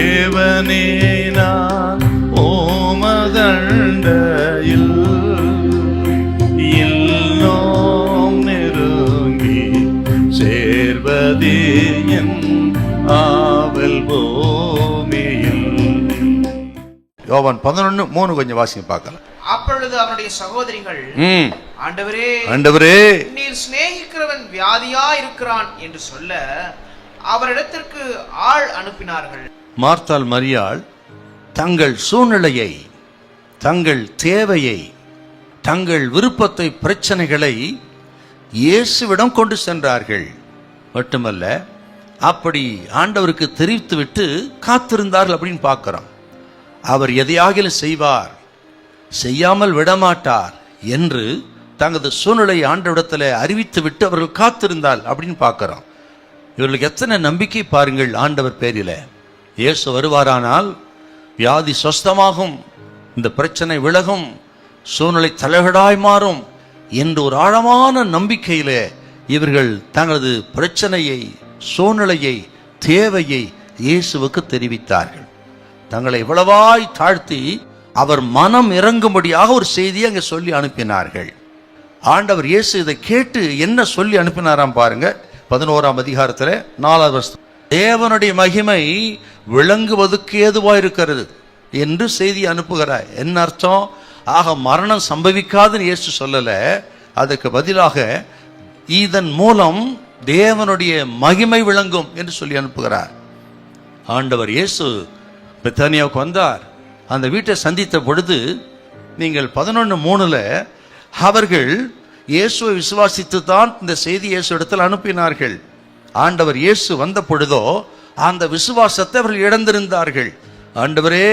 தேவனே நான் ஓமதண்டையில் இன்னும் நெருங்கி சேர்வதே என் ஆவல் பூமியில். யோவான் 11:3 கொஞ்சம் வாசிங்க பார்க்கலாம். அப்பொழுது அவனுடைய சகோதரிகள், ஆண்டவரே நீர் சிநேகிக்கிறவன் வியாதியா இருக்கிறான் என்று சொல்ல அவரிடத்திற்கு ஆள் அனுப்பினார்கள். மார்த்தாள் மரியாள் தங்கள் சூழ்நிலையை, தங்கள் தேவையை, தங்கள் விருப்பத்தை, பிரச்சனைகளை இயேசுவிடம் கொண்டு சென்றார்கள். மட்டுமல்ல, அப்படி ஆண்டவருக்கு தெரிவித்துவிட்டு காத்திருந்தார்கள் அப்படின்னு பார்க்கிறோம். அவர் எதையாகிலும் செய்வார், செய்யாமல் விடமாட்டார் என்று தங்களது சூழ்நிலை ஆண்டவிடத்தில் அறிவித்து விட்டு அவர்கள் காத்திருந்தால் அப்படின்னு பார்க்கிறோம். இவர்களுக்கு எத்தனை நம்பிக்கை பாருங்கள். ஆண்டவர் பேரில் இயேசு வருவாரானால் வியாதி சொஸ்தமாகும், இந்த பிரச்சனை விலகும், சூழ்நிலை தலைகடாய் மாறும் என்று ஒரு ஆழமான நம்பிக்கையிலே இவர்கள் தங்களது பிரச்சனையை, சூழ்நிலையை, தேவையை இயேசுவுக்கு தெரிவித்தார்கள். தங்களை இவ்வளவாய் தாழ்த்தி அவர் மனம் இறங்கும்படியாக ஒரு செய்தியை அங்கே சொல்லி அனுப்பினார்கள். ஆண்டவர் இயேசு இதை கேட்டு என்ன சொல்லி அனுப்பினாராம் பாருங்க. 11ஆம் அதிகாரத்தில் 4வது வசனம், தேவனுடைய மகிமை விளங்குவதற்கு ஏதுவாயிருக்கிறது என்று செய்தி அனுப்புகிறார். என்ன அர்த்தம்? ஆக மரணம் சம்பவிக்காதுன்னு இயேசு சொல்லல, அதற்கு பதிலாக இதன் மூலம் தேவனுடைய மகிமை விளங்கும் என்று சொல்லி அனுப்புகிறார். ஆண்டவர் இயேசு பெத்தானியாவுக்கு வந்தார். அந்த வீட்டை சந்தித்த பொழுது நீங்கள் 11:3 அவர்கள் இயேசுவை விசுவாசித்து தான் இந்த செய்தி இயேசு இடத்தில் அனுப்பினார்கள். ஆண்டவர் இயேசு வந்த பொழுதோ அந்த விசுவாசத்தை அவர்கள் இழந்திருந்தார்கள். ஆண்டவரே,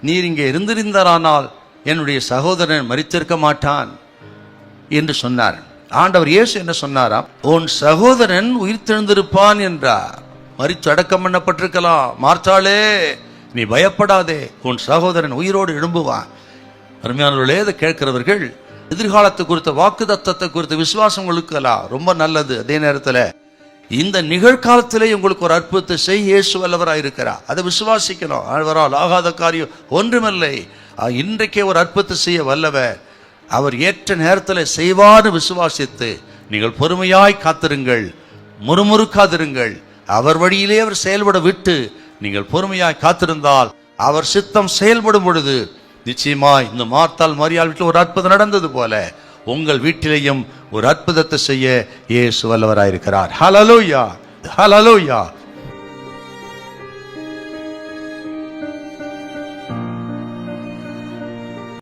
நீர் இங்கே இருந்திருந்தாரானால் என்னுடைய சகோதரன் மரித்திருக்க மாட்டான் என்று சொன்னார். ஆண்டவர் இயேசு என்ன சொன்னாராம்? உன் சகோதரன் உயிர்த்தெழுந்திருப்பான் என்றார். மரித்து அடக்கம் பண்ணப்பட்டிருக்கலாம். மார்த்தாளே, நீ பயப்படாதே, உன் சகோதரன் உயிரோடு எழும்புவான். அருமையானவர்களே, இதை கேட்கிறவர்கள் எதிர்காலத்தை குறித்த வாக்கு தத்தத்தை குறித்த விசுவாசம் உங்களுக்கு ரொம்ப நல்லது. அதே நேரத்தில் இந்த நிகழ்காலத்திலே உங்களுக்கு ஒரு அற்புதத்தை செய்ய இயேசு வல்லவராக இருக்கிறார். அதை விசுவாசிக்கணும். அவரால் ஆகாத காரியம் ஒன்றுமில்லை. இன்றைக்கே ஒரு அற்புதத்தை செய்ய வல்லவர். அவர் ஏற்ற நேரத்தில் செய்வார்னு விசுவாசித்து நீங்கள் பொறுமையாய் காத்திருங்கள், முறுமுறுக்காதிருங்கள். அவர் வழியிலே அவர் செயல்பட விட்டு நீங்கள் பொறுமையாய் காத்திருந்தால் அவர் சித்தம் செயல்படும் பொழுது நிச்சயமாய் இந்த மார்த்தாள் மரியாள் வீட்டில் ஒரு அற்புதம் நடந்தது போல உங்கள் வீட்டிலேயும் ஒரு அற்புதத்தை செய்ய இயேசு வல்லவராயிருக்கிறார். ஹல்லேலூயா, ஹல்லேலூயா.